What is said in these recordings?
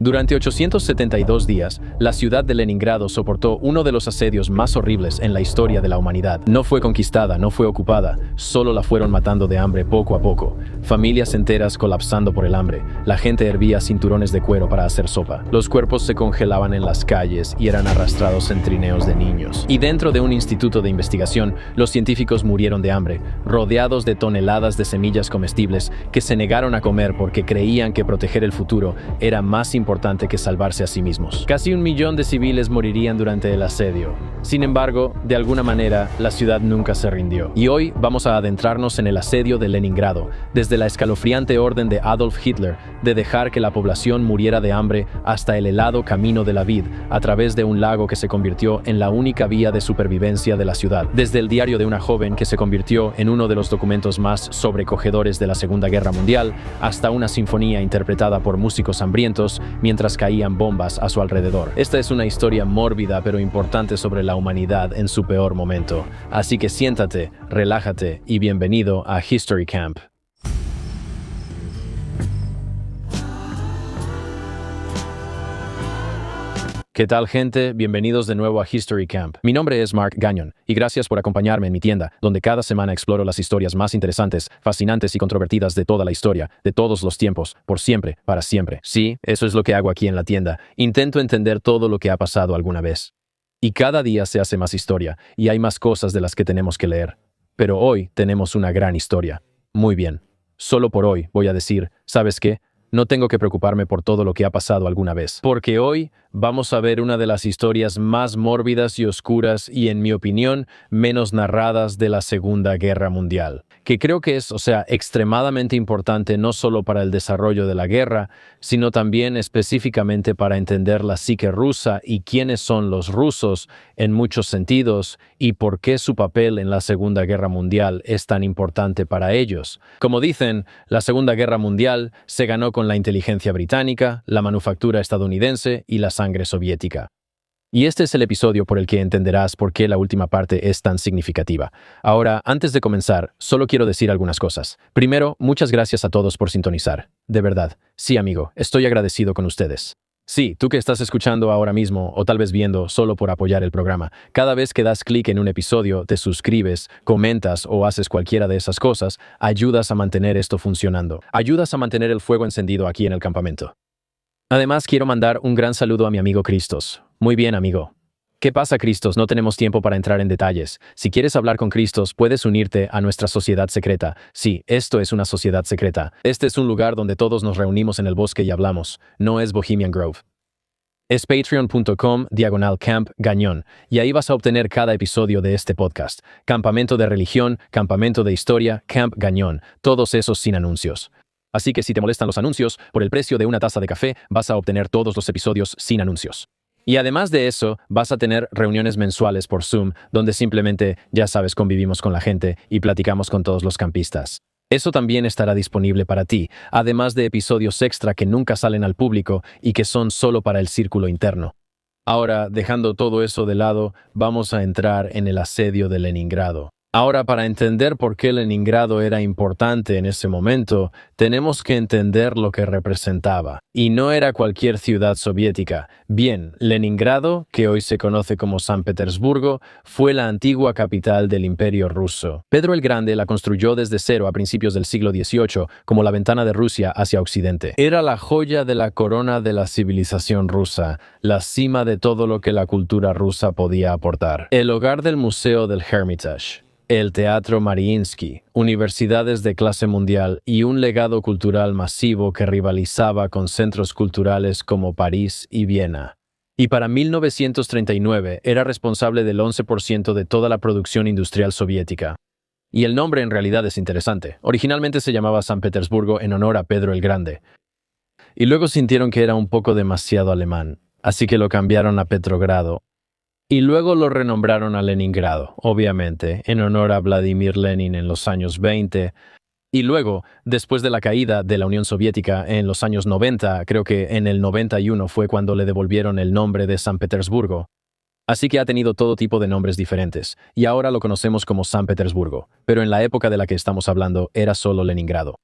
Durante 872 días, la ciudad de Leningrado soportó uno de los asedios más horribles en la historia de la humanidad. No fue conquistada, no fue ocupada, solo la fueron matando de hambre poco a poco. Familias enteras colapsando por el hambre. La gente hervía cinturones de cuero para hacer sopa. Los cuerpos se congelaban en las calles y eran arrastrados en trineos de niños. Y dentro de un instituto de investigación, los científicos murieron de hambre, rodeados de toneladas de semillas comestibles que se negaron a comer porque creían que proteger el futuro era más importante que salvarse a sí mismos. Casi 1 millón de civiles morirían durante el asedio. Sin embargo, de alguna manera, la ciudad nunca se rindió. Y hoy vamos a adentrarnos en el asedio de Leningrado, desde la escalofriante orden de Adolf Hitler de dejar que la población muriera de hambre hasta el helado camino de la vid a través de un lago que se convirtió en la única vía de supervivencia de la ciudad. Desde el diario de una joven que se convirtió en uno de los documentos más sobrecogedores de la Segunda Guerra Mundial, hasta una sinfonía interpretada por músicos hambrientos mientras caían bombas a su alrededor. Esta es una historia mórbida pero importante sobre la humanidad en su peor momento. Así que siéntate, relájate y bienvenido a History Camp. ¿Qué tal, gente? Bienvenidos de nuevo a History Camp. Mi nombre es Mark Gagnon y gracias por acompañarme en mi tienda, donde cada semana exploro las historias más interesantes, fascinantes y controvertidas de toda la historia, de todos los tiempos, por siempre, para siempre. Sí, eso es lo que hago aquí en la tienda. Intento entender todo lo que ha pasado alguna vez. Y cada día se hace más historia, y hay más cosas de las que tenemos que leer. Pero hoy tenemos una gran historia. Muy bien. Solo por hoy voy a decir, ¿sabes qué? No tengo que preocuparme por todo lo que ha pasado alguna vez, porque hoy vamos a ver una de las historias más mórbidas y oscuras y, en mi opinión, menos narradas de la Segunda Guerra Mundial, que creo que es, extremadamente importante no solo para el desarrollo de la guerra, sino también específicamente para entender la psique rusa y quiénes son los rusos en muchos sentidos y por qué su papel en la Segunda Guerra Mundial es tan importante para ellos. Como dicen, la Segunda Guerra Mundial se ganó con la inteligencia británica, la manufactura estadounidense y la sangre soviética. Y este es el episodio por el que entenderás por qué la última parte es tan significativa. Ahora, antes de comenzar, solo quiero decir algunas cosas. Primero, muchas gracias a todos por sintonizar. De verdad. Sí, amigo, estoy agradecido con ustedes. Sí, tú que estás escuchando ahora mismo, o tal vez viendo, solo por apoyar el programa, cada vez que das clic en un episodio, te suscribes, comentas o haces cualquiera de esas cosas, ayudas a mantener esto funcionando. Ayudas a mantener el fuego encendido aquí en el campamento. Además, quiero mandar un gran saludo a mi amigo Cristos. Muy bien, amigo. ¿Qué pasa, Cristos? No tenemos tiempo para entrar en detalles. Si quieres hablar con Cristos, puedes unirte a nuestra sociedad secreta. Sí, esto es una sociedad secreta. Este es un lugar donde todos nos reunimos en el bosque y hablamos. No es Bohemian Grove. Es patreon.com/Camp Gagnon, y ahí vas a obtener cada episodio de este podcast. Campamento de religión, campamento de historia, Camp Gagnon, todos esos sin anuncios. Así que si te molestan los anuncios, por el precio de una taza de café, vas a obtener todos los episodios sin anuncios. Y además de eso, vas a tener reuniones mensuales por Zoom, donde simplemente, ya sabes, convivimos con la gente y platicamos con todos los campistas. Eso también estará disponible para ti, además de episodios extra que nunca salen al público y que son solo para el círculo interno. Ahora, dejando todo eso de lado, vamos a entrar en el asedio de Leningrado. Ahora, para entender por qué Leningrado era importante en ese momento, tenemos que entender lo que representaba. Y no era cualquier ciudad soviética. Bien, Leningrado, que hoy se conoce como San Petersburgo, fue la antigua capital del Imperio ruso. Pedro el Grande la construyó desde cero a principios del siglo XVIII como la ventana de Rusia hacia Occidente. Era la joya de la corona de la civilización rusa, la cima de todo lo que la cultura rusa podía aportar. El hogar del Museo del Hermitage, el Teatro Mariinsky, universidades de clase mundial y un legado cultural masivo que rivalizaba con centros culturales como París y Viena. Y para 1939 era responsable del 11% de toda la producción industrial soviética. Y el nombre en realidad es interesante. Originalmente se llamaba San Petersburgo en honor a Pedro el Grande. Y luego sintieron que era un poco demasiado alemán, así que lo cambiaron a Petrogrado. Y luego lo renombraron a Leningrado, obviamente, en honor a Vladimir Lenin en los años 20. Y luego, después de la caída de la Unión Soviética en los años 90, creo que en el 91 fue cuando le devolvieron el nombre de San Petersburgo. Así que ha tenido todo tipo de nombres diferentes, y ahora lo conocemos como San Petersburgo, pero en la época de la que estamos hablando era solo Leningrado.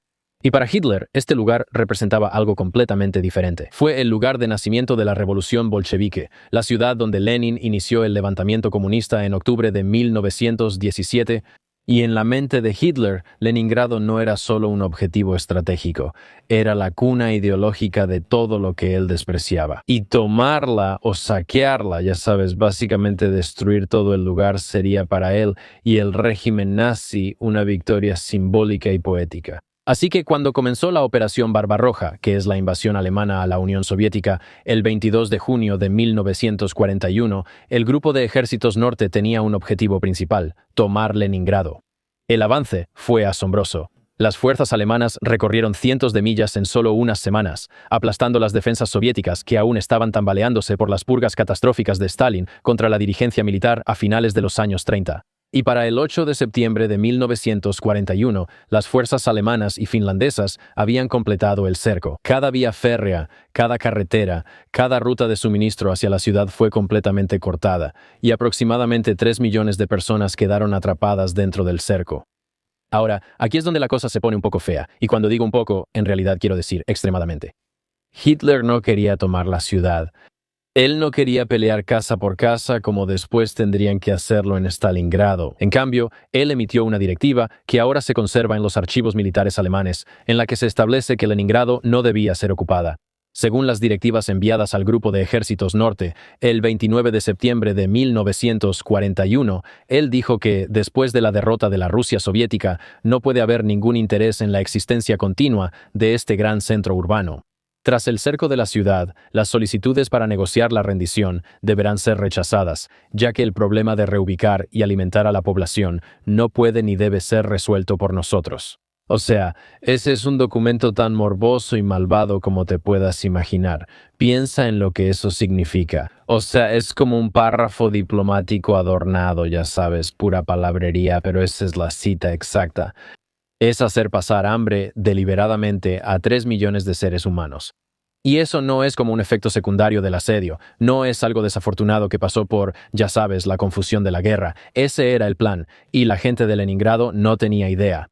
Y para Hitler, este lugar representaba algo completamente diferente. Fue el lugar de nacimiento de la revolución bolchevique, la ciudad donde Lenin inició el levantamiento comunista en octubre de 1917, y en la mente de Hitler, Leningrado no era solo un objetivo estratégico, era la cuna ideológica de todo lo que él despreciaba. Y tomarla o saquearla, ya sabes, básicamente destruir todo el lugar sería para él y el régimen nazi una victoria simbólica y poética. Así que cuando comenzó la Operación Barbarroja, que es la invasión alemana a la Unión Soviética, el 22 de junio de 1941, el Grupo de Ejércitos Norte tenía un objetivo principal: tomar Leningrado. El avance fue asombroso. Las fuerzas alemanas recorrieron cientos de millas en solo unas semanas, aplastando las defensas soviéticas que aún estaban tambaleándose por las purgas catastróficas de Stalin contra la dirigencia militar a finales de los años 30. Y para el 8 de septiembre de 1941, las fuerzas alemanas y finlandesas habían completado el cerco. Cada vía férrea, cada carretera, cada ruta de suministro hacia la ciudad fue completamente cortada, y aproximadamente 3 millones de personas quedaron atrapadas dentro del cerco. Ahora, aquí es donde la cosa se pone un poco fea, y cuando digo un poco, en realidad quiero decir extremadamente. Hitler no quería tomar la ciudad. Él no quería pelear casa por casa como después tendrían que hacerlo en Stalingrado. En cambio, él emitió una directiva que ahora se conserva en los archivos militares alemanes, en la que se establece que Leningrado no debía ser ocupada. Según las directivas enviadas al Grupo de Ejércitos Norte, el 29 de septiembre de 1941, él dijo que, después de la derrota de la Rusia soviética, no puede haber ningún interés en la existencia continua de este gran centro urbano. Tras el cerco de la ciudad, las solicitudes para negociar la rendición deberán ser rechazadas, ya que el problema de reubicar y alimentar a la población no puede ni debe ser resuelto por nosotros. O sea, ese es un documento tan morboso y malvado como te puedas imaginar. Piensa en lo que eso significa. O sea, es como un párrafo diplomático adornado, ya sabes, pura palabrería, pero esa es la cita exacta. Es hacer pasar hambre deliberadamente a 3 millones de seres humanos. Y eso no es como un efecto secundario del asedio, no es algo desafortunado que pasó por, ya sabes, la confusión de la guerra. Ese era el plan, y la gente de Leningrado no tenía idea.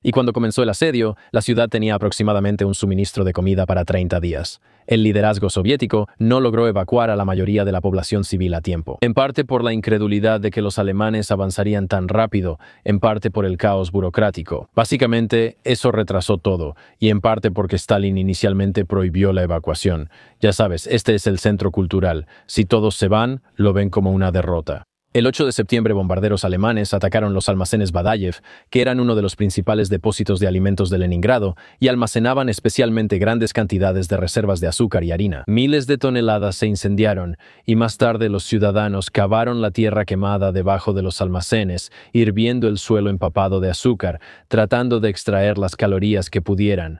Y cuando comenzó el asedio, la ciudad tenía aproximadamente un suministro de comida para 30 días. El liderazgo soviético no logró evacuar a la mayoría de la población civil a tiempo. En parte por la incredulidad de que los alemanes avanzarían tan rápido, en parte por el caos burocrático. Básicamente, eso retrasó todo, y en parte porque Stalin inicialmente prohibió la evacuación. Ya sabes, este es el centro cultural. Si todos se van, lo ven como una derrota. El 8 de septiembre, bombarderos alemanes atacaron los almacenes Badajev, que eran uno de los principales depósitos de alimentos de Leningrado, y almacenaban especialmente grandes cantidades de reservas de azúcar y harina. Miles de toneladas se incendiaron, y más tarde los ciudadanos cavaron la tierra quemada debajo de los almacenes, hirviendo el suelo empapado de azúcar, tratando de extraer las calorías que pudieran.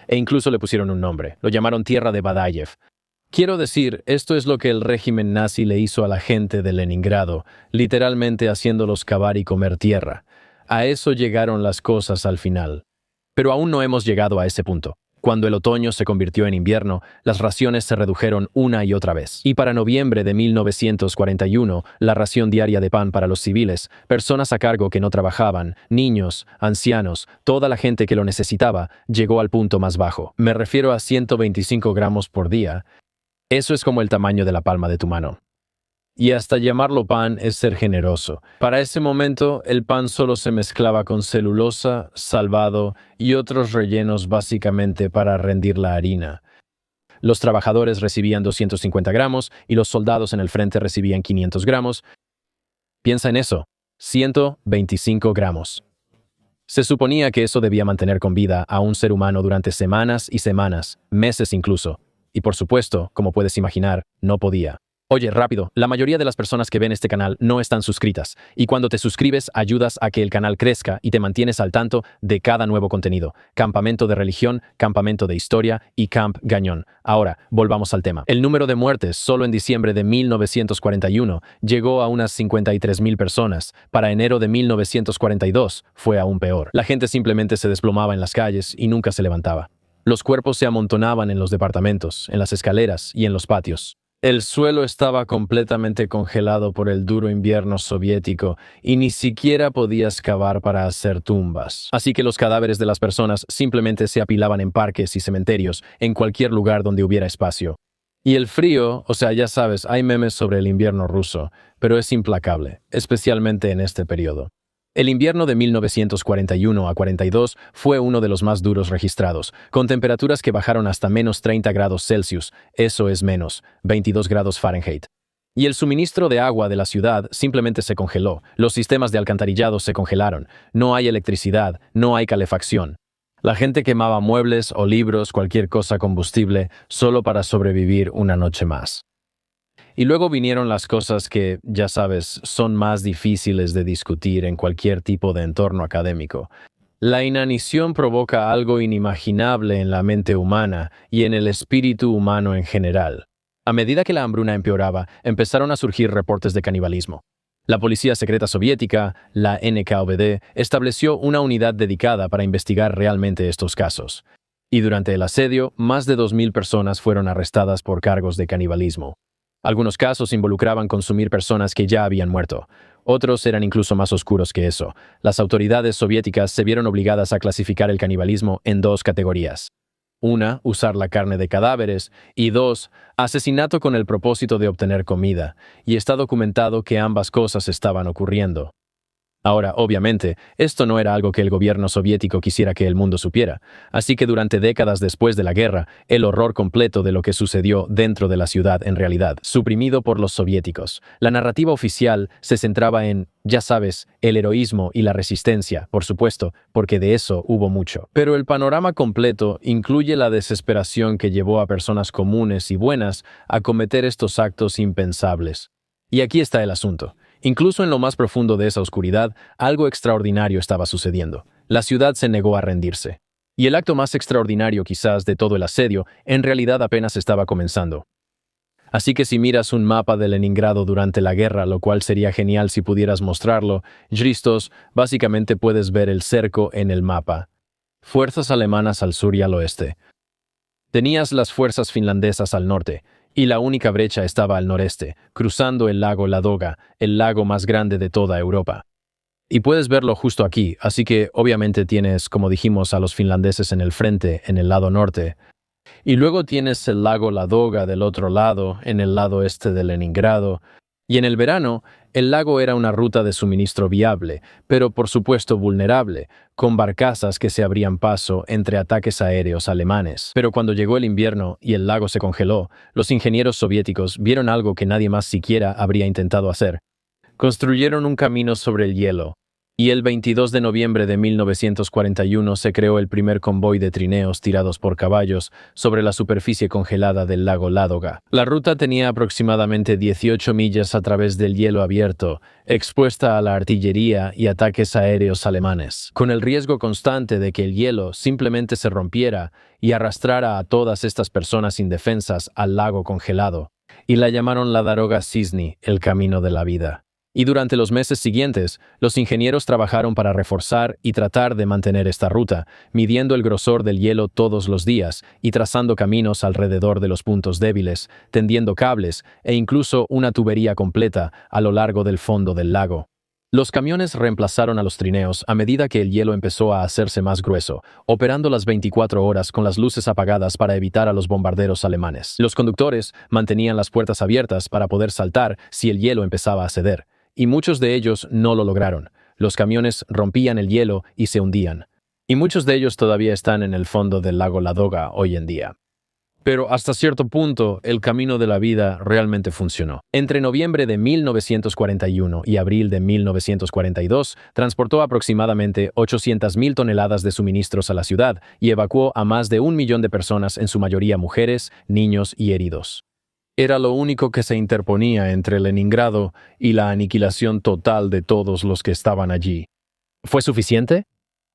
E incluso le pusieron un nombre, lo llamaron Tierra de Badajev. Quiero decir, esto es lo que el régimen nazi le hizo a la gente de Leningrado, literalmente haciéndolos cavar y comer tierra. A eso llegaron las cosas al final. Pero aún no hemos llegado a ese punto. Cuando el otoño se convirtió en invierno, las raciones se redujeron una y otra vez. Y para noviembre de 1941, la ración diaria de pan para los civiles, personas a cargo que no trabajaban, niños, ancianos, toda la gente que lo necesitaba, llegó al punto más bajo. Me refiero a 125 gramos por día. Eso es como el tamaño de la palma de tu mano. Y hasta llamarlo pan es ser generoso. Para ese momento, el pan solo se mezclaba con celulosa, salvado y otros rellenos básicamente para rendir la harina. Los trabajadores recibían 250 gramos y los soldados en el frente recibían 500 gramos. Piensa en eso, 125 gramos. Se suponía que eso debía mantener con vida a un ser humano durante semanas y semanas, meses incluso. Y por supuesto, como puedes imaginar, no podía. Oye, rápido, la mayoría de las personas que ven este canal no están suscritas, y cuando te suscribes ayudas a que el canal crezca y te mantienes al tanto de cada nuevo contenido. Campamento de religión, campamento de historia y Camp Gagnon. Ahora, volvamos al tema. El número de muertes solo en diciembre de 1941 llegó a unas 53,000 personas. Para enero de 1942 fue aún peor. La gente simplemente se desplomaba en las calles y nunca se levantaba. Los cuerpos se amontonaban en los departamentos, en las escaleras y en los patios. El suelo estaba completamente congelado por el duro invierno soviético y ni siquiera podías cavar para hacer tumbas. Así que los cadáveres de las personas simplemente se apilaban en parques y cementerios, en cualquier lugar donde hubiera espacio. Y el frío, o sea, ya sabes, hay memes sobre el invierno ruso, pero es implacable, especialmente en este periodo. El invierno de 1941 a 42 fue uno de los más duros registrados, con temperaturas que bajaron hasta menos 30 grados Celsius, eso es menos 22 grados Fahrenheit. Y el suministro de agua de la ciudad simplemente se congeló, los sistemas de alcantarillado se congelaron, no hay electricidad, no hay calefacción. La gente quemaba muebles o libros, cualquier cosa combustible, solo para sobrevivir una noche más. Y luego vinieron las cosas que, ya sabes, son más difíciles de discutir en cualquier tipo de entorno académico. La inanición provoca algo inimaginable en la mente humana y en el espíritu humano en general. A medida que la hambruna empeoraba, empezaron a surgir reportes de canibalismo. La Policía Secreta Soviética, la NKVD, estableció una unidad dedicada para investigar realmente estos casos. Y durante el asedio, más de 2.000 personas fueron arrestadas por cargos de canibalismo. Algunos casos involucraban consumir personas que ya habían muerto. Otros eran incluso más oscuros que eso. Las autoridades soviéticas se vieron obligadas a clasificar el canibalismo en dos categorías. Una, usar la carne de cadáveres, y dos, asesinato con el propósito de obtener comida, y está documentado que ambas cosas estaban ocurriendo. Ahora, obviamente, esto no era algo que el gobierno soviético quisiera que el mundo supiera, así que durante décadas después de la guerra, el horror completo de lo que sucedió dentro de la ciudad en realidad, suprimido por los soviéticos. La narrativa oficial se centraba en, ya sabes, el heroísmo y la resistencia, por supuesto, porque de eso hubo mucho. Pero el panorama completo incluye la desesperación que llevó a personas comunes y buenas a cometer estos actos impensables. Y aquí está el asunto. Incluso en lo más profundo de esa oscuridad, algo extraordinario estaba sucediendo. La ciudad se negó a rendirse. Y el acto más extraordinario quizás de todo el asedio, en realidad apenas estaba comenzando. Así que si miras un mapa de Leningrado durante la guerra, lo cual sería genial si pudieras mostrarlo, Jristos, básicamente puedes ver el cerco en el mapa. Fuerzas alemanas al sur y al oeste. Tenías las fuerzas finlandesas al norte, y la única brecha estaba al noreste, cruzando el lago Ladoga, el lago más grande de toda Europa. Y puedes verlo justo aquí, así que obviamente tienes, como dijimos, a los finlandeses en el frente, en el lado norte. Y luego tienes el lago Ladoga del otro lado, en el lado este de Leningrado. Y en el verano, el lago era una ruta de suministro viable, pero por supuesto vulnerable, con barcazas que se abrían paso entre ataques aéreos alemanes. Pero cuando llegó el invierno y el lago se congeló, los ingenieros soviéticos vieron algo que nadie más siquiera habría intentado hacer. Construyeron un camino sobre el hielo. Y el 22 de noviembre de 1941 se creó el primer convoy de trineos tirados por caballos sobre la superficie congelada del lago Ládoga. La ruta tenía aproximadamente 18 millas a través del hielo abierto, expuesta a la artillería y ataques aéreos alemanes, con el riesgo constante de que el hielo simplemente se rompiera y arrastrara a todas estas personas indefensas al lago congelado. Y la llamaron la Daroga Cisny, el camino de la vida. Y durante los meses siguientes, los ingenieros trabajaron para reforzar y tratar de mantener esta ruta, midiendo el grosor del hielo todos los días y trazando caminos alrededor de los puntos débiles, tendiendo cables e incluso una tubería completa a lo largo del fondo del lago. Los camiones reemplazaron a los trineos a medida que el hielo empezó a hacerse más grueso, operando las 24 horas con las luces apagadas para evitar a los bombarderos alemanes. Los conductores mantenían las puertas abiertas para poder saltar si el hielo empezaba a ceder. Y muchos de ellos no lo lograron. Los camiones rompían el hielo y se hundían. Y muchos de ellos todavía están en el fondo del lago Ladoga hoy en día. Pero hasta cierto punto, el camino de la vida realmente funcionó. Entre noviembre de 1941 y abril de 1942, transportó aproximadamente 800.000 toneladas de suministros a la ciudad y evacuó a más de 1 millón de personas, en su mayoría mujeres, niños y heridos. Era lo único que se interponía entre Leningrado y la aniquilación total de todos los que estaban allí. ¿Fue suficiente?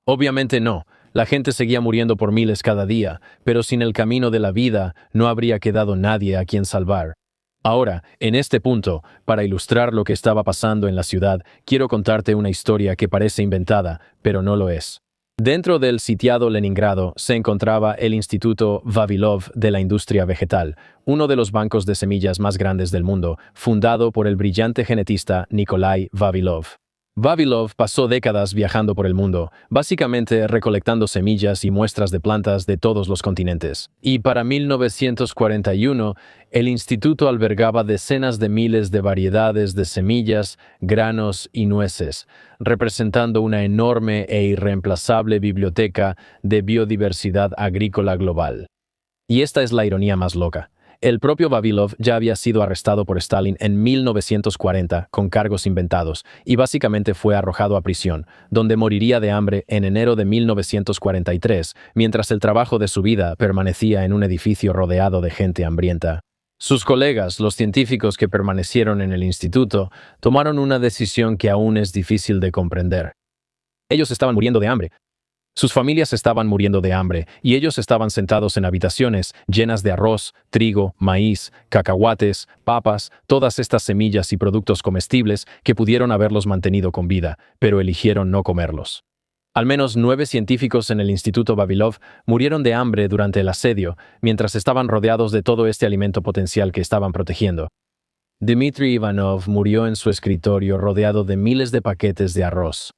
Obviamente no. La gente seguía muriendo por miles cada día, pero sin el camino de la vida no habría quedado nadie a quien salvar. Ahora, en este punto, para ilustrar lo que estaba pasando en la ciudad, quiero contarte una historia que parece inventada, pero no lo es. Dentro del sitiado Leningrado se encontraba el Instituto Vavilov de la Industria Vegetal, uno de los bancos de semillas más grandes del mundo, fundado por el brillante genetista Nikolai Vavilov. Vavilov pasó décadas viajando por el mundo, básicamente recolectando semillas y muestras de plantas de todos los continentes. Y para 1941, el instituto albergaba decenas de miles de variedades de semillas, granos y nueces, representando una enorme e irreemplazable biblioteca de biodiversidad agrícola global. Y esta es la ironía más loca. El propio Vavilov ya había sido arrestado por Stalin en 1940 con cargos inventados y básicamente fue arrojado a prisión, donde moriría de hambre en enero de 1943, mientras el trabajo de su vida permanecía en un edificio rodeado de gente hambrienta. Sus colegas, los científicos que permanecieron en el instituto, tomaron una decisión que aún es difícil de comprender. Ellos estaban muriendo de hambre. Sus familias estaban muriendo de hambre, y ellos estaban sentados en habitaciones llenas de arroz, trigo, maíz, cacahuates, papas, todas estas semillas y productos comestibles que pudieron haberlos mantenido con vida, pero eligieron no comerlos. Al menos 9 científicos en el Instituto Vavilov murieron de hambre durante el asedio, mientras estaban rodeados de todo este alimento potencial que estaban protegiendo. Dmitry Ivanov murió en su escritorio rodeado de miles de paquetes de arroz.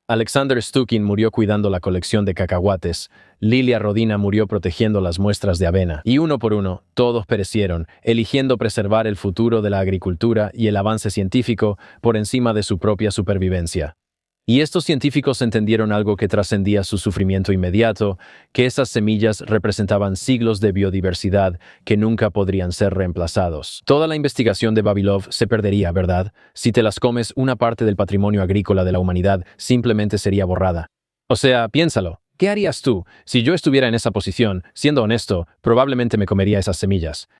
Alexander Stukin murió cuidando la colección de cacahuates, Lilia Rodina murió protegiendo las muestras de avena, y uno por uno, todos perecieron, eligiendo preservar el futuro de la agricultura y el avance científico por encima de su propia supervivencia. Y estos científicos entendieron algo que trascendía su sufrimiento inmediato, que esas semillas representaban siglos de biodiversidad que nunca podrían ser reemplazados. Toda la investigación de Vavilov se perdería, ¿verdad? Si te las comes, una parte del patrimonio agrícola de la humanidad simplemente sería borrada. O sea, piénsalo. ¿Qué harías tú? Si yo estuviera en esa posición, siendo honesto, probablemente me comería esas semillas.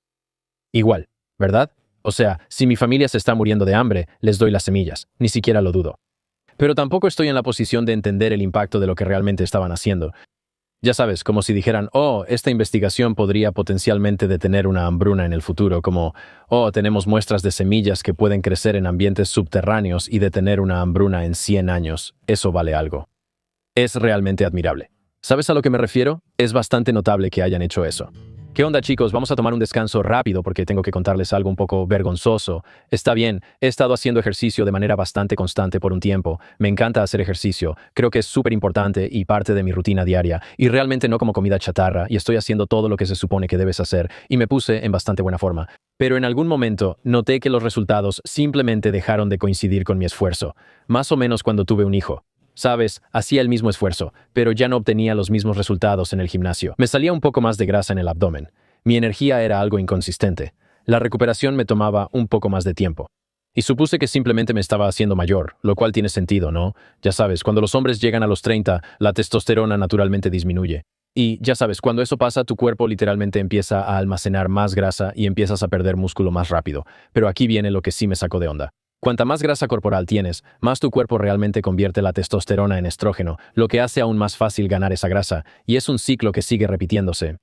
Igual, ¿verdad? O sea, si mi familia se está muriendo de hambre, les doy las semillas. Ni siquiera lo dudo. Pero tampoco estoy en la posición de entender el impacto de lo que realmente estaban haciendo. Ya sabes, como si dijeran, oh, esta investigación podría potencialmente detener una hambruna en el futuro, como, oh, tenemos muestras de semillas que pueden crecer en ambientes subterráneos y detener una hambruna en 100 años. Eso vale algo. Es realmente admirable. ¿Sabes a lo que me refiero? Es bastante notable que hayan hecho eso. ¿Qué onda, chicos? Vamos a tomar un descanso rápido porque tengo que contarles algo un poco vergonzoso. Está bien, he estado haciendo ejercicio de manera bastante constante por un tiempo. Me encanta hacer ejercicio. Creo que es súper importante y parte de mi rutina diaria. Y realmente no como comida chatarra y estoy haciendo todo lo que se supone que debes hacer. Y me puse en bastante buena forma. Pero en algún momento noté que los resultados simplemente dejaron de coincidir con mi esfuerzo. Más o menos cuando tuve un hijo. Sabes, hacía el mismo esfuerzo, pero ya no obtenía los mismos resultados en el gimnasio. Me salía un poco más de grasa en el abdomen. Mi energía era algo inconsistente. La recuperación me tomaba un poco más de tiempo. Y supuse que simplemente me estaba haciendo mayor, lo cual tiene sentido, ¿no? Ya sabes, cuando los hombres llegan a los 30, la testosterona naturalmente disminuye. Y, ya sabes, cuando eso pasa, tu cuerpo literalmente empieza a almacenar más grasa y empiezas a perder músculo más rápido. Pero aquí viene lo que sí me sacó de onda. Cuanta más grasa corporal tienes, más tu cuerpo realmente convierte la testosterona en estrógeno, lo que hace aún más fácil ganar esa grasa, y es un ciclo que sigue repitiéndose.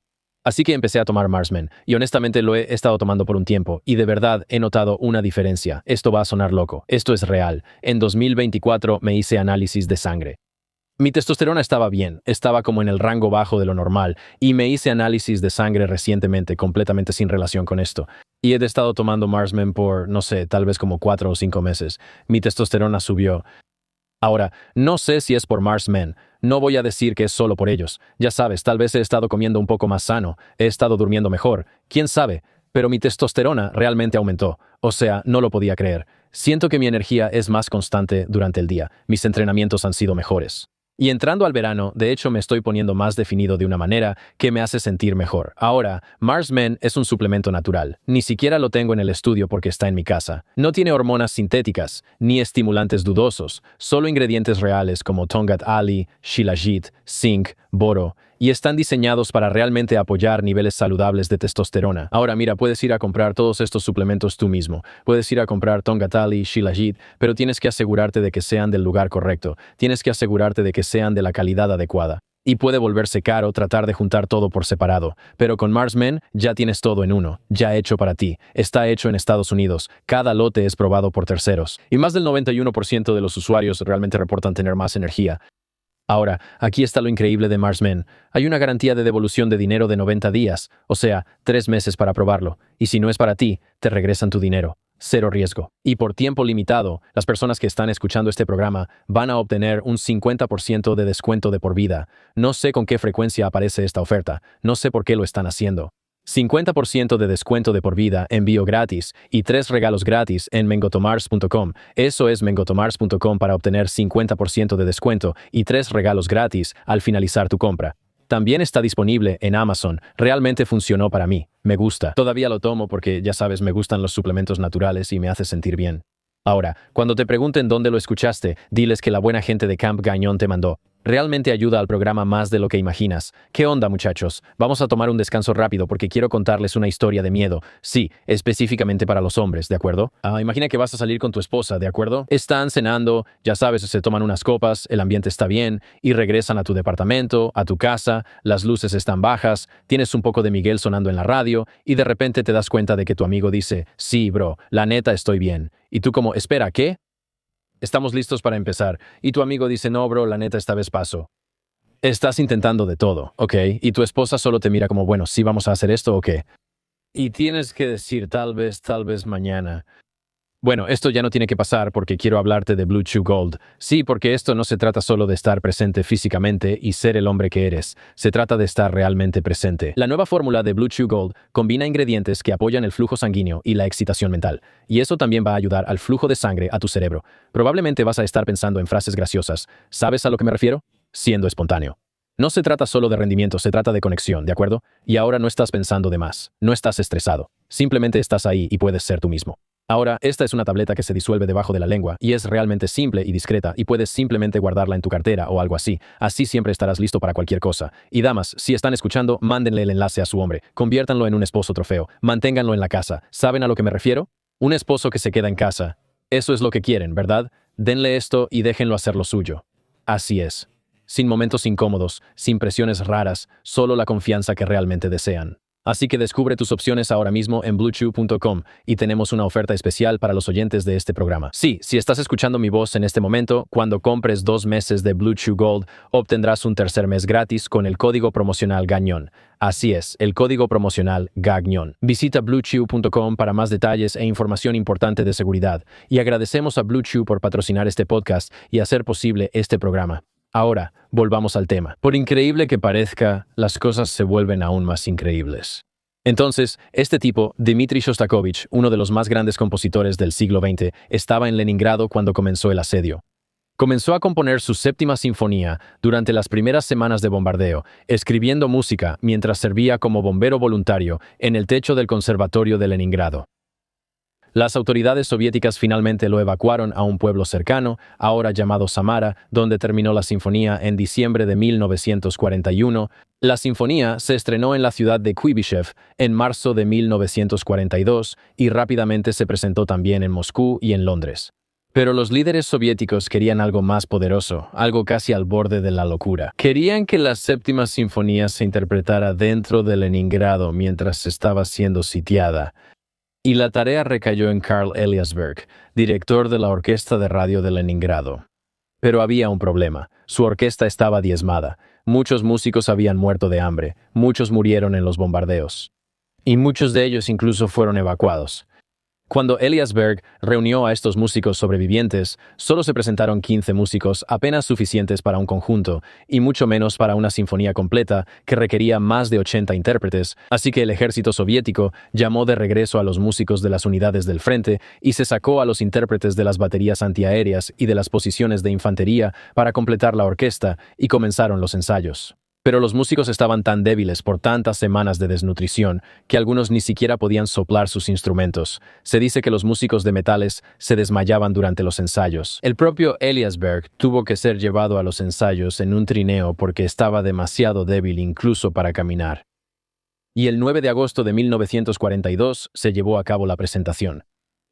Así que empecé a tomar Marsmen, y honestamente lo he estado tomando por un tiempo, y de verdad he notado una diferencia. Esto va a sonar loco, esto es real. En 2024 me hice análisis de sangre. Mi testosterona estaba bien, estaba como en el rango bajo de lo normal, y me hice análisis de sangre recientemente, completamente sin relación con esto. Y he estado tomando Marsmen por, no sé, tal vez como 4 o 5 meses. Mi testosterona subió. Ahora, no sé si es por Marsmen. No voy a decir que es solo por ellos. Ya sabes, tal vez he estado comiendo un poco más sano, he estado durmiendo mejor. ¿Quién sabe? Pero mi testosterona realmente aumentó. O sea, no lo podía creer. Siento que mi energía es más constante durante el día. Mis entrenamientos han sido mejores. Y entrando al verano, de hecho me estoy poniendo más definido de una manera que me hace sentir mejor. Ahora, Marsmen es un suplemento natural. Ni siquiera lo tengo en el estudio porque está en mi casa. No tiene hormonas sintéticas, ni estimulantes dudosos, solo ingredientes reales como Tongat Ali, Shilajit, zinc, boro, y están diseñados para realmente apoyar niveles saludables de testosterona. Ahora mira, puedes ir a comprar todos estos suplementos tú mismo. Puedes ir a comprar Tongat Ali, Shilajit, pero tienes que asegurarte de que sean del lugar correcto. Tienes que asegurarte de que sean de la calidad adecuada. Y puede volverse caro tratar de juntar todo por separado. Pero con Marsmen ya tienes todo en uno, ya hecho para ti. Está hecho en Estados Unidos. Cada lote es probado por terceros. Y más del 91% de los usuarios realmente reportan tener más energía. Ahora, aquí está lo increíble de Marsmen. Hay una garantía de devolución de dinero de 90 días, o sea, 3 meses para probarlo. Y si no es para ti, te regresan tu dinero. Cero riesgo. Y por tiempo limitado, las personas que están escuchando este programa van a obtener un 50% de descuento de por vida. No sé con qué frecuencia aparece esta oferta. No sé por qué lo están haciendo. 50% de descuento de por vida, envío gratis y 3 regalos gratis en mengotomars.com. Eso es mengotomars.com para obtener 50% de descuento y 3 regalos gratis al finalizar tu compra. También está disponible en Amazon. Realmente funcionó para mí. Me gusta. Todavía lo tomo porque, ya sabes, me gustan los suplementos naturales y me hace sentir bien. Ahora, cuando te pregunten dónde lo escuchaste, diles que la buena gente de Camp Gagnon te mandó. Realmente ayuda al programa más de lo que imaginas. ¿Qué onda, muchachos? Vamos a tomar un descanso rápido porque quiero contarles una historia de miedo. Sí, específicamente para los hombres, ¿de acuerdo? Imagina que vas a salir con tu esposa, ¿de acuerdo? Están cenando, ya sabes, se toman unas copas, el ambiente está bien, y regresan a tu departamento, a tu casa, las luces están bajas, tienes un poco de Miguel sonando en la radio, y de repente te das cuenta de que tu amigo dice, sí, bro, la neta estoy bien. Y tú como, espera, ¿qué? Estamos listos para empezar. Y tu amigo dice, no, bro, la neta esta vez paso. Estás intentando de todo, ¿ok? Y tu esposa solo te mira como, bueno, ¿sí vamos a hacer esto o qué? Y tienes que decir tal vez mañana. Bueno, esto ya no tiene que pasar porque quiero hablarte de Blue Chew Gold. Sí, porque esto no se trata solo de estar presente físicamente y ser el hombre que eres. Se trata de estar realmente presente. La nueva fórmula de Blue Chew Gold combina ingredientes que apoyan el flujo sanguíneo y la excitación mental. Y eso también va a ayudar al flujo de sangre a tu cerebro. Probablemente vas a estar pensando en frases graciosas. ¿Sabes a lo que me refiero? Siendo espontáneo. No se trata solo de rendimiento, se trata de conexión, ¿de acuerdo? Y ahora no estás pensando de más. No estás estresado. Simplemente estás ahí y puedes ser tú mismo. Ahora, esta es una tableta que se disuelve debajo de la lengua y es realmente simple y discreta y puedes simplemente guardarla en tu cartera o algo así. Así siempre estarás listo para cualquier cosa. Y damas, si están escuchando, mándenle el enlace a su hombre. Conviértanlo en un esposo trofeo. Manténganlo en la casa. ¿Saben a lo que me refiero? Un esposo que se queda en casa. Eso es lo que quieren, ¿verdad? Denle esto y déjenlo hacer lo suyo. Así es. Sin momentos incómodos, sin presiones raras, solo la confianza que realmente desean. Así que descubre tus opciones ahora mismo en bluechew.com y tenemos una oferta especial para los oyentes de este programa. Sí, si estás escuchando mi voz en este momento, cuando compres 2 meses de Blue Chew Gold, obtendrás un tercer mes gratis con el código promocional GAGNON. Así es, el código promocional GAGNON. Visita bluechew.com para más detalles e información importante de seguridad. Y agradecemos a Blue Chew por patrocinar este podcast y hacer posible este programa. Ahora, volvamos al tema. Por increíble que parezca, las cosas se vuelven aún más increíbles. Entonces, este tipo, Dmitri Shostakovich, uno de los más grandes compositores del siglo XX, estaba en Leningrado cuando comenzó el asedio. Comenzó a componer su séptima sinfonía durante las primeras semanas de bombardeo, escribiendo música mientras servía como bombero voluntario en el techo del Conservatorio de Leningrado. Las autoridades soviéticas finalmente lo evacuaron a un pueblo cercano, ahora llamado Samara, donde terminó la sinfonía en diciembre de 1941. La sinfonía se estrenó en la ciudad de Kuibyshev en marzo de 1942 y rápidamente se presentó también en Moscú y en Londres. Pero los líderes soviéticos querían algo más poderoso, algo casi al borde de la locura. Querían que la séptima sinfonía se interpretara dentro de Leningrado mientras estaba siendo sitiada. Y la tarea recayó en Karl Eliasberg, director de la Orquesta de Radio de Leningrado. Pero había un problema. Su orquesta estaba diezmada. Muchos músicos habían muerto de hambre. Muchos murieron en los bombardeos. Y muchos de ellos incluso fueron evacuados. Cuando Eliasberg reunió a estos músicos sobrevivientes, solo se presentaron 15 músicos, apenas suficientes para un conjunto, y mucho menos para una sinfonía completa que requería más de 80 intérpretes, así que el ejército soviético llamó de regreso a los músicos de las unidades del frente y se sacó a los intérpretes de las baterías antiaéreas y de las posiciones de infantería para completar la orquesta, y comenzaron los ensayos. Pero los músicos estaban tan débiles por tantas semanas de desnutrición que algunos ni siquiera podían soplar sus instrumentos. Se dice que los músicos de metales se desmayaban durante los ensayos. El propio Eliasberg tuvo que ser llevado a los ensayos en un trineo porque estaba demasiado débil incluso para caminar. Y el 9 de agosto de 1942 se llevó a cabo la presentación.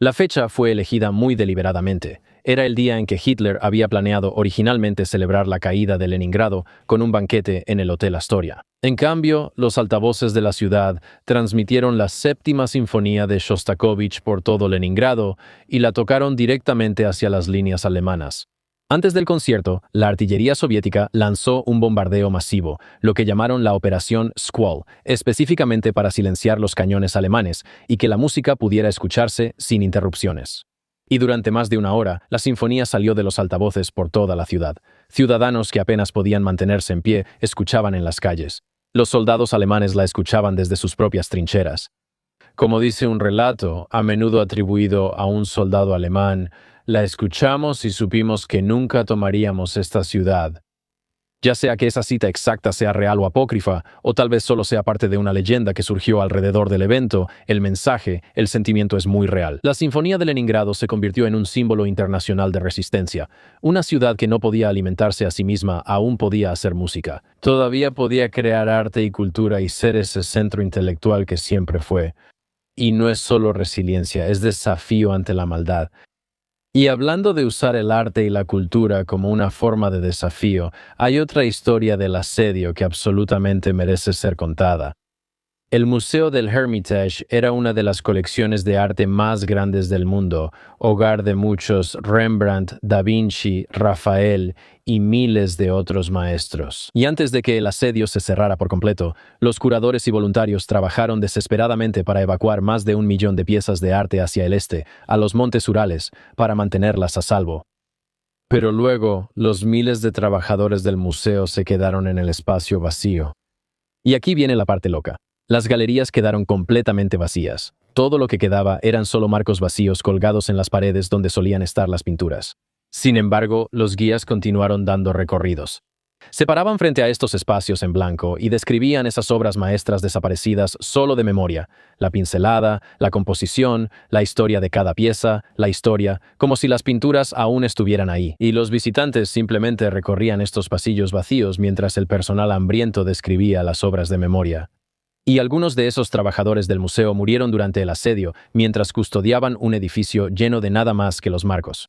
La fecha fue elegida muy deliberadamente. Era el día en que Hitler había planeado originalmente celebrar la caída de Leningrado con un banquete en el Hotel Astoria. En cambio, los altavoces de la ciudad transmitieron la séptima sinfonía de Shostakovich por todo Leningrado y la tocaron directamente hacia las líneas alemanas. Antes del concierto, la artillería soviética lanzó un bombardeo masivo, lo que llamaron la Operación Squall, específicamente para silenciar los cañones alemanes y que la música pudiera escucharse sin interrupciones. Y durante más de una hora, la sinfonía salió de los altavoces por toda la ciudad. Ciudadanos que apenas podían mantenerse en pie escuchaban en las calles. Los soldados alemanes la escuchaban desde sus propias trincheras. Como dice un relato, a menudo atribuido a un soldado alemán, la escuchamos y supimos que nunca tomaríamos esta ciudad. Ya sea que esa cita exacta sea real o apócrifa, o tal vez solo sea parte de una leyenda que surgió alrededor del evento, el mensaje, el sentimiento es muy real. La Sinfonía de Leningrado se convirtió en un símbolo internacional de resistencia. Una ciudad que no podía alimentarse a sí misma aún podía hacer música. Todavía podía crear arte y cultura y ser ese centro intelectual que siempre fue. Y no es solo resiliencia, es desafío ante la maldad. Y hablando de usar el arte y la cultura como una forma de desafío, hay otra historia del asedio que absolutamente merece ser contada. El Museo del Hermitage era una de las colecciones de arte más grandes del mundo, hogar de muchos Rembrandt, Da Vinci, Rafael y miles de otros maestros. Y antes de que el asedio se cerrara por completo, los curadores y voluntarios trabajaron desesperadamente para evacuar más de 1 millón de piezas de arte hacia el este, a los montes Urales, para mantenerlas a salvo. Pero luego, los miles de trabajadores del museo se quedaron en el espacio vacío. Y aquí viene la parte loca. Las galerías quedaron completamente vacías. Todo lo que quedaba eran solo marcos vacíos colgados en las paredes donde solían estar las pinturas. Sin embargo, los guías continuaron dando recorridos. Se paraban frente a estos espacios en blanco y describían esas obras maestras desaparecidas solo de memoria, la pincelada, la composición, la historia de cada pieza, la historia, como si las pinturas aún estuvieran ahí, y los visitantes simplemente recorrían estos pasillos vacíos mientras el personal hambriento describía las obras de memoria. Y algunos de esos trabajadores del museo murieron durante el asedio mientras custodiaban un edificio lleno de nada más que los marcos.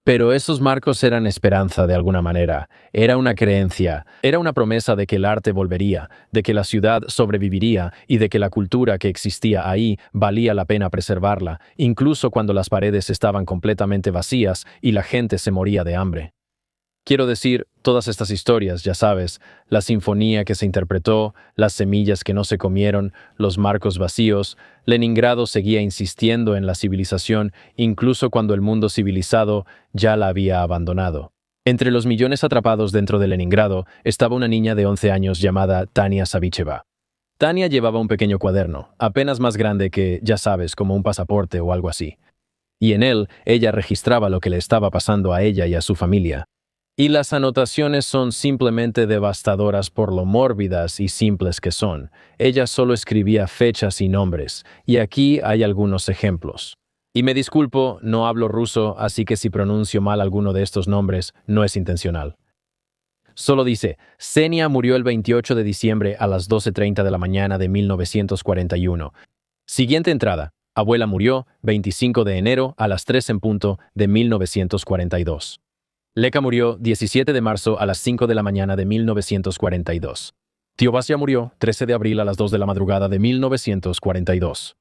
Pero esos marcos eran esperanza de alguna manera, era una creencia, era una promesa de que el arte volvería, de que la ciudad sobreviviría y de que la cultura que existía ahí valía la pena preservarla, incluso cuando las paredes estaban completamente vacías y la gente se moría de hambre. Quiero decir, todas estas historias, ya sabes, la sinfonía que se interpretó, las semillas que no se comieron, los marcos vacíos, Leningrado seguía insistiendo en la civilización incluso cuando el mundo civilizado ya la había abandonado. Entre los millones atrapados dentro de Leningrado estaba una niña de 11 años llamada Tania Savicheva. Tania llevaba un pequeño cuaderno, apenas más grande que, ya sabes, como un pasaporte o algo así. Y en él, ella registraba lo que le estaba pasando a ella y a su familia. Y las anotaciones son simplemente devastadoras por lo mórbidas y simples que son. Ella solo escribía fechas y nombres, y aquí hay algunos ejemplos. Y me disculpo, no hablo ruso, así que si pronuncio mal alguno de estos nombres, no es intencional. Solo dice, Xenia murió el 28 de diciembre a las 12:30 de la mañana de 1941. Siguiente entrada, abuela murió 25 de enero a las 3 en punto de 1942. Leka murió 17 de marzo a las 5 de la mañana de 1942. Tío Vasya murió 13 de abril a las 2 de la madrugada de 1942.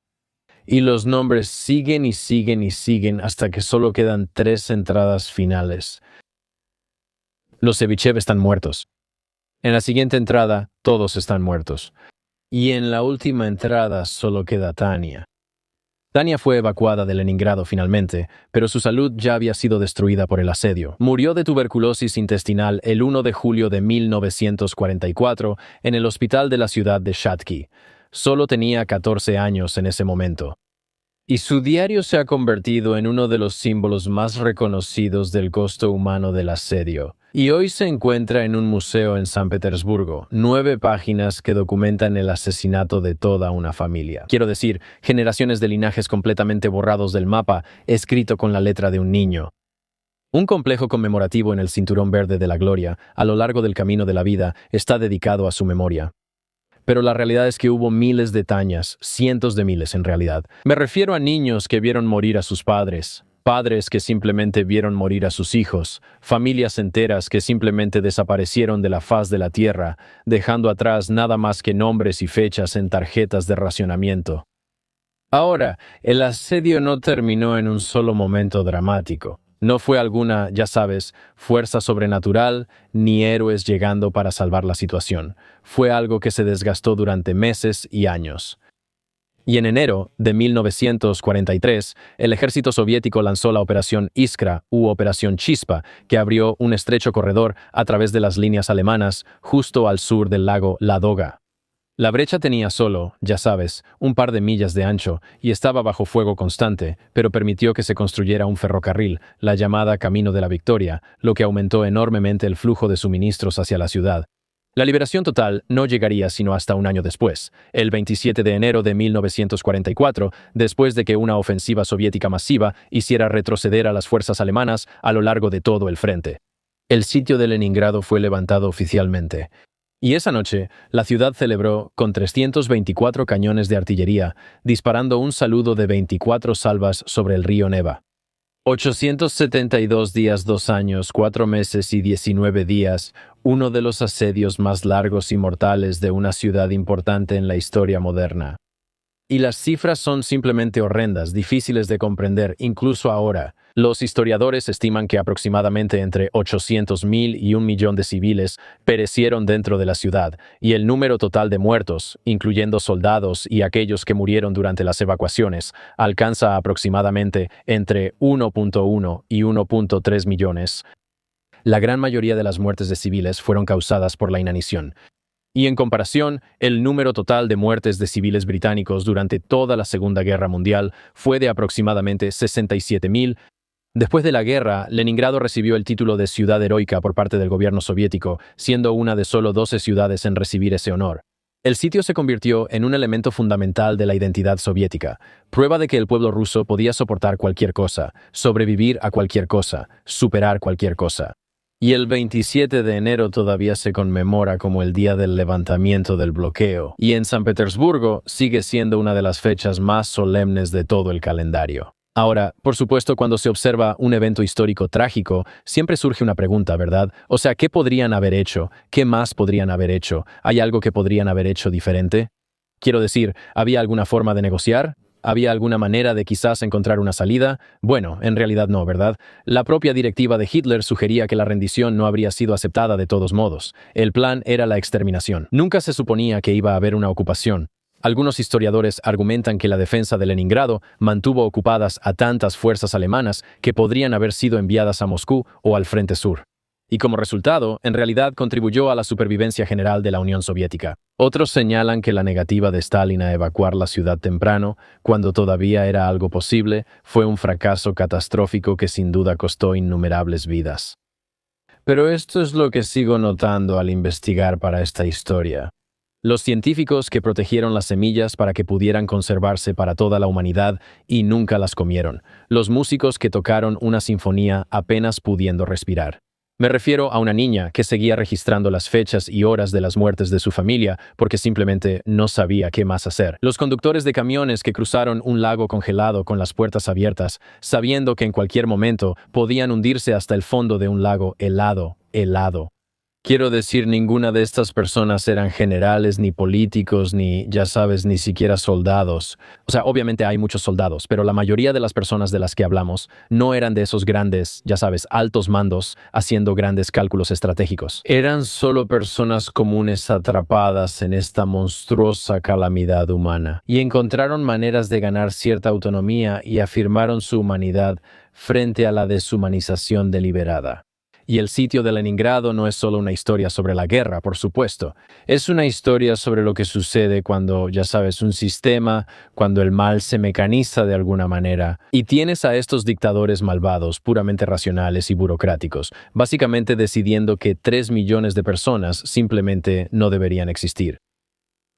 Y los nombres siguen y siguen y siguen hasta que solo quedan 3 entradas finales. Los Savichev están muertos. En la siguiente entrada, todos están muertos. Y en la última entrada solo queda Tania. Tania fue evacuada de Leningrado finalmente, pero su salud ya había sido destruida por el asedio. Murió de tuberculosis intestinal el 1 de julio de 1944 en el hospital de la ciudad de Shatsky. Solo tenía 14 años en ese momento. Y su diario se ha convertido en uno de los símbolos más reconocidos del costo humano del asedio. Y hoy se encuentra en un museo en San Petersburgo, 9 páginas que documentan el asesinato de toda una familia. Quiero decir, generaciones de linajes completamente borrados del mapa, escrito con la letra de un niño. Un complejo conmemorativo en el Cinturón Verde de la Gloria, a lo largo del camino de la vida, está dedicado a su memoria. Pero la realidad es que hubo miles de Tanias, cientos de miles en realidad. Me refiero a niños que vieron morir a sus padres. Padres que simplemente vieron morir a sus hijos, familias enteras que simplemente desaparecieron de la faz de la tierra, dejando atrás nada más que nombres y fechas en tarjetas de racionamiento. Ahora, el asedio no terminó en un solo momento dramático. No fue alguna, ya sabes, fuerza sobrenatural, ni héroes llegando para salvar la situación. Fue algo que se desgastó durante meses y años. Y en enero de 1943, el ejército soviético lanzó la Operación Iskra u Operación Chispa, que abrió un estrecho corredor a través de las líneas alemanas justo al sur del lago Ladoga. La brecha tenía solo, ya sabes, un par de millas de ancho y estaba bajo fuego constante, pero permitió que se construyera un ferrocarril, la llamada Camino de la Victoria, lo que aumentó enormemente el flujo de suministros hacia la ciudad. La liberación total no llegaría sino hasta un año después, el 27 de enero de 1944, después de que una ofensiva soviética masiva hiciera retroceder a las fuerzas alemanas a lo largo de todo el frente. El sitio de Leningrado fue levantado oficialmente. Y esa noche, la ciudad celebró con 324 cañones de artillería, disparando un saludo de 24 salvas sobre el río Neva. 872 días, 2 años, 4 meses y 19 días, uno de los asedios más largos y mortales de una ciudad importante en la historia moderna. Y las cifras son simplemente horrendas, difíciles de comprender, incluso ahora. Los historiadores estiman que aproximadamente entre 800.000 y 1 millón de civiles perecieron dentro de la ciudad, y el número total de muertos, incluyendo soldados y aquellos que murieron durante las evacuaciones, alcanza aproximadamente entre 1.1 y 1.3 millones. La gran mayoría de las muertes de civiles fueron causadas por la inanición. Y en comparación, el número total de muertes de civiles británicos durante toda la Segunda Guerra Mundial fue de aproximadamente 67.000. Después de la guerra, Leningrado recibió el título de ciudad heroica por parte del gobierno soviético, siendo una de solo 12 ciudades en recibir ese honor. El sitio se convirtió en un elemento fundamental de la identidad soviética, prueba de que el pueblo ruso podía soportar cualquier cosa, sobrevivir a cualquier cosa, superar cualquier cosa. Y el 27 de enero todavía se conmemora como el día del levantamiento del bloqueo, y en San Petersburgo sigue siendo una de las fechas más solemnes de todo el calendario. Ahora, por supuesto, cuando se observa un evento histórico trágico, siempre surge una pregunta, ¿verdad? O sea, ¿qué podrían haber hecho? ¿Qué más podrían haber hecho? ¿Hay algo que podrían haber hecho diferente? Quiero decir, ¿había alguna forma de negociar? ¿Había alguna manera de quizás encontrar una salida? Bueno, en realidad no, ¿verdad? La propia directiva de Hitler sugería que la rendición no habría sido aceptada de todos modos. El plan era la exterminación. Nunca se suponía que iba a haber una ocupación. Algunos historiadores argumentan que la defensa de Leningrado mantuvo ocupadas a tantas fuerzas alemanas que podrían haber sido enviadas a Moscú o al Frente Sur. Y como resultado, en realidad contribuyó a la supervivencia general de la Unión Soviética. Otros señalan que la negativa de Stalin a evacuar la ciudad temprano, cuando todavía era algo posible, fue un fracaso catastrófico que sin duda costó innumerables vidas. Pero esto es lo que sigo notando al investigar para esta historia. Los científicos que protegieron las semillas para que pudieran conservarse para toda la humanidad y nunca las comieron. Los músicos que tocaron una sinfonía apenas pudiendo respirar. Me refiero a una niña que seguía registrando las fechas y horas de las muertes de su familia porque simplemente no sabía qué más hacer. Los conductores de camiones que cruzaron un lago congelado con las puertas abiertas, sabiendo que en cualquier momento podían hundirse hasta el fondo de un lago helado. Quiero decir, ninguna de estas personas eran generales, ni políticos, ni, ya sabes, ni siquiera soldados. O sea, obviamente hay muchos soldados, pero la mayoría de las personas de las que hablamos no eran de esos grandes, ya sabes, altos mandos haciendo grandes cálculos estratégicos. Eran solo personas comunes atrapadas en esta monstruosa calamidad humana. Y encontraron maneras de ganar cierta autonomía y afirmaron su humanidad frente a la deshumanización deliberada. Y el sitio de Leningrado no es solo una historia sobre la guerra, por supuesto. Es una historia sobre lo que sucede cuando, ya sabes, un sistema, cuando el mal se mecaniza de alguna manera. Y tienes a estos dictadores malvados, puramente racionales y burocráticos, básicamente decidiendo que 3 millones de personas simplemente no deberían existir.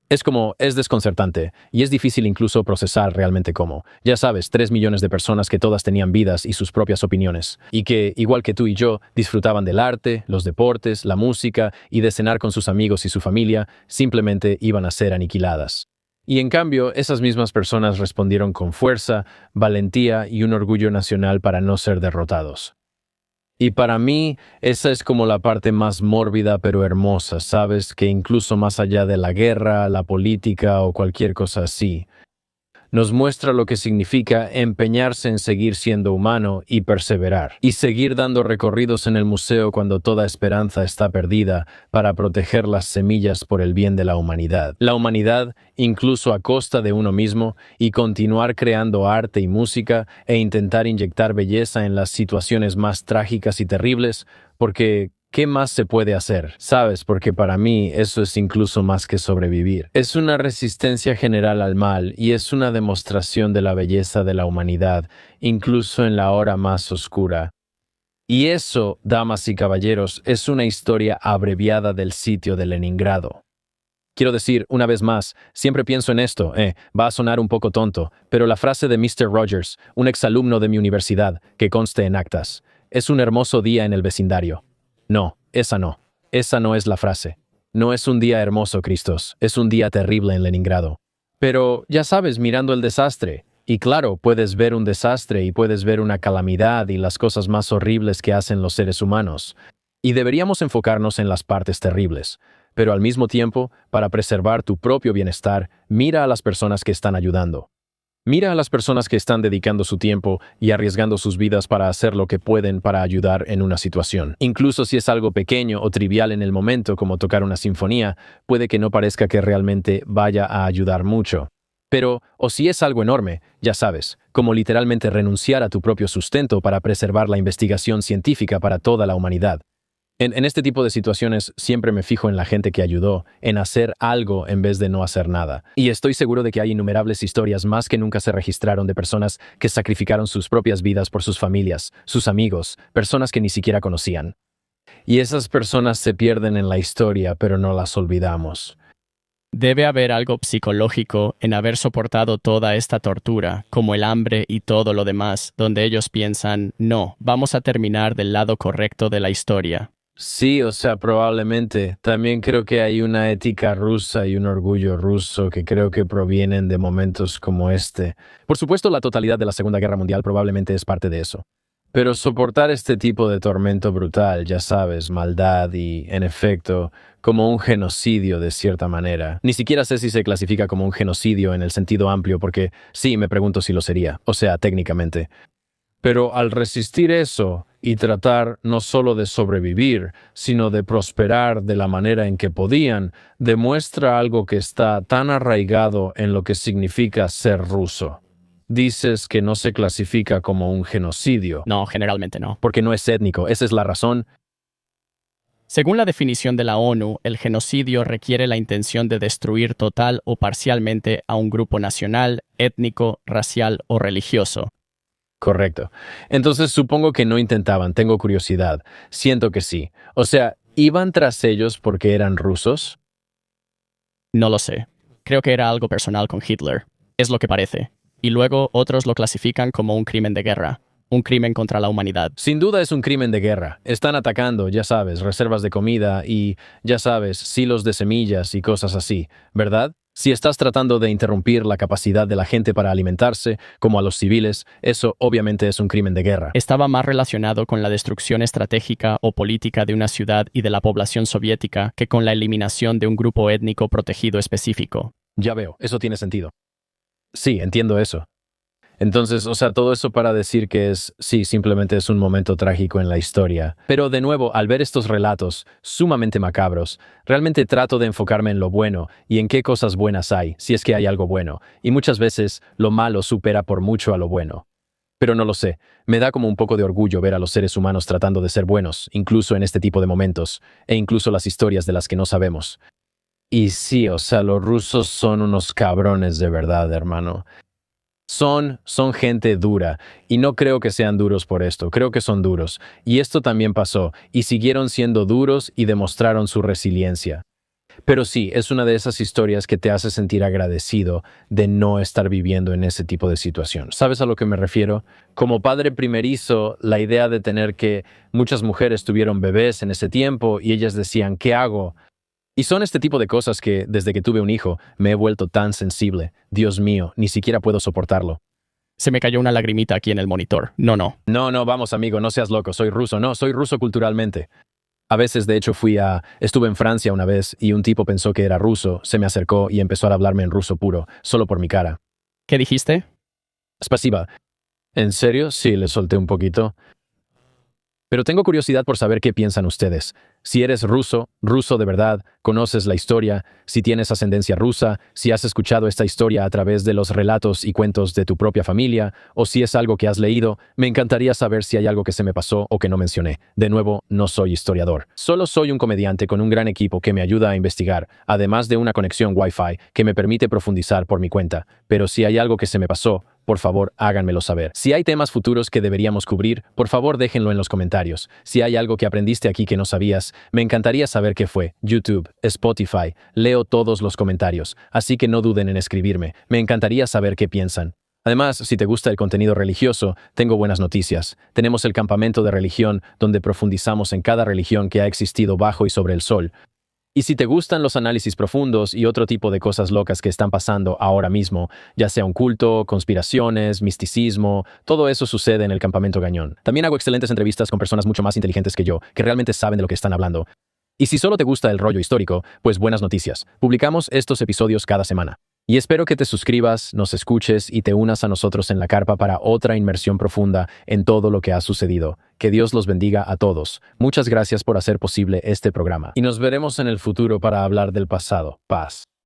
Es desconcertante, y es difícil incluso procesar realmente cómo. Ya sabes, 3 millones de personas que todas tenían vidas y sus propias opiniones, y que, igual que tú y yo, disfrutaban del arte, los deportes, la música y de cenar con sus amigos y su familia, simplemente iban a ser aniquiladas. Y en cambio, esas mismas personas respondieron con fuerza, valentía y un orgullo nacional para no ser derrotados. Y para mí, esa es como la parte más mórbida pero hermosa, ¿sabes? Que incluso más allá de la guerra, la política o cualquier cosa así, nos muestra lo que significa empeñarse en seguir siendo humano y perseverar, y seguir dando recorridos en el museo cuando toda esperanza está perdida para proteger las semillas por el bien de la humanidad. La humanidad, incluso a costa de uno mismo, y continuar creando arte y música e intentar inyectar belleza en las situaciones más trágicas y terribles, porque ¿qué más se puede hacer? ¿Sabes? Porque para mí eso es incluso más que sobrevivir. Es una resistencia general al mal y es una demostración de la belleza de la humanidad, incluso en la hora más oscura. Y eso, damas y caballeros, es una historia abreviada del sitio de Leningrado. Quiero decir, una vez más, siempre pienso en esto, va a sonar un poco tonto, pero la frase de Mr. Rogers, un exalumno de mi universidad, que conste en actas, es un hermoso día en el vecindario. No, esa no. Esa no es la frase. No es un día hermoso, Cristos. Es un día terrible en Leningrado. Pero, ya sabes, mirando el desastre. Y claro, puedes ver un desastre y puedes ver una calamidad y las cosas más horribles que hacen los seres humanos. Y deberíamos enfocarnos en las partes terribles. Pero al mismo tiempo, para preservar tu propio bienestar, mira a las personas que están ayudando. Mira a las personas que están dedicando su tiempo y arriesgando sus vidas para hacer lo que pueden para ayudar en una situación. Incluso si es algo pequeño o trivial en el momento, como tocar una sinfonía, puede que no parezca que realmente vaya a ayudar mucho. Pero, o si es algo enorme, ya sabes, como literalmente renunciar a tu propio sustento para preservar la investigación científica para toda la humanidad. En este tipo de situaciones siempre me fijo en la gente que ayudó, en hacer algo en vez de no hacer nada. Y estoy seguro de que hay innumerables historias más que nunca se registraron de personas que sacrificaron sus propias vidas por sus familias, sus amigos, personas que ni siquiera conocían. Y esas personas se pierden en la historia, pero no las olvidamos. Debe haber algo psicológico en haber soportado toda esta tortura, como el hambre y todo lo demás, donde ellos piensan, no, vamos a terminar del lado correcto de la historia. Sí, o sea, probablemente. También creo que hay una ética rusa y un orgullo ruso que creo que provienen de momentos como este. Por supuesto, la totalidad de la Segunda Guerra Mundial probablemente es parte de eso. Pero soportar este tipo de tormento brutal, ya sabes, maldad y, en efecto, como un genocidio de cierta manera. Ni siquiera sé si se clasifica como un genocidio en el sentido amplio porque sí, me pregunto si lo sería, o sea, técnicamente. Pero al resistir eso y tratar no solo de sobrevivir, sino de prosperar de la manera en que podían, demuestra algo que está tan arraigado en lo que significa ser ruso. Dices que no se clasifica como un genocidio. No, generalmente no. Porque no es étnico, esa es la razón. Según la definición de la ONU, el genocidio requiere la intención de destruir total o parcialmente a un grupo nacional, étnico, racial o religioso. Correcto. Entonces supongo que no intentaban, tengo curiosidad. Siento que sí. O sea, ¿iban tras ellos porque eran rusos? No lo sé. Creo que era algo personal con Hitler. Es lo que parece. Y luego otros lo clasifican como un crimen de guerra. Un crimen contra la humanidad. Sin duda es un crimen de guerra. Están atacando, ya sabes, reservas de comida y, ya sabes, silos de semillas y cosas así, ¿verdad? Si estás tratando de interrumpir la capacidad de la gente para alimentarse, como a los civiles, eso obviamente es un crimen de guerra. Estaba más relacionado con la destrucción estratégica o política de una ciudad y de la población soviética que con la eliminación de un grupo étnico protegido específico. Ya veo, eso tiene sentido. Sí, entiendo eso. Entonces, o sea, todo eso para decir que sí, simplemente es un momento trágico en la historia. Pero de nuevo, al ver estos relatos sumamente macabros, realmente trato de enfocarme en lo bueno y en qué cosas buenas hay, si es que hay algo bueno. Y muchas veces lo malo supera por mucho a lo bueno. Pero no lo sé, me da como un poco de orgullo ver a los seres humanos tratando de ser buenos, incluso en este tipo de momentos, e incluso las historias de las que no sabemos. Y sí, o sea, los rusos son unos cabrones de verdad, hermano. Son gente dura, y no creo que sean duros por esto, creo que son duros. Y esto también pasó, y siguieron siendo duros y demostraron su resiliencia. Pero sí, es una de esas historias que te hace sentir agradecido de no estar viviendo en ese tipo de situación. ¿Sabes a lo que me refiero? Como padre primerizo, la idea de tener que muchas mujeres tuvieron bebés en ese tiempo y ellas decían, ¿qué hago? Y son este tipo de cosas que, desde que tuve un hijo, me he vuelto tan sensible. Dios mío, ni siquiera puedo soportarlo. Se me cayó una lagrimita aquí en el monitor. No. No, vamos amigo, no seas loco, soy ruso. No, soy ruso culturalmente. A veces, de hecho, estuve en Francia una vez y un tipo pensó que era ruso, se me acercó y empezó a hablarme en ruso puro, solo por mi cara. ¿Qué dijiste? Spasiba. ¿En serio? Sí, le solté un poquito. Pero tengo curiosidad por saber qué piensan ustedes. Si eres ruso, ruso de verdad, conoces la historia, si tienes ascendencia rusa, si has escuchado esta historia a través de los relatos y cuentos de tu propia familia, o si es algo que has leído, me encantaría saber si hay algo que se me pasó o que no mencioné. De nuevo, no soy historiador. Solo soy un comediante con un gran equipo que me ayuda a investigar, además de una conexión Wi-Fi que me permite profundizar por mi cuenta. Pero si hay algo que se me pasó, por favor, háganmelo saber. Si hay temas futuros que deberíamos cubrir, por favor déjenlo en los comentarios. Si hay algo que aprendiste aquí que no sabías, me encantaría saber qué fue. YouTube, Spotify, leo todos los comentarios, así que no duden en escribirme. Me encantaría saber qué piensan. Además, si te gusta el contenido religioso, tengo buenas noticias. Tenemos el campamento de religión, donde profundizamos en cada religión que ha existido bajo y sobre el sol. Y si te gustan los análisis profundos y otro tipo de cosas locas que están pasando ahora mismo, ya sea un culto, conspiraciones, misticismo, todo eso sucede en el Campamento Gañón. También hago excelentes entrevistas con personas mucho más inteligentes que yo, que realmente saben de lo que están hablando. Y si solo te gusta el rollo histórico, pues buenas noticias. Publicamos estos episodios cada semana. Y espero que te suscribas, nos escuches y te unas a nosotros en la carpa para otra inmersión profunda en todo lo que ha sucedido. Que Dios los bendiga a todos. Muchas gracias por hacer posible este programa. Y nos veremos en el futuro para hablar del pasado. Paz.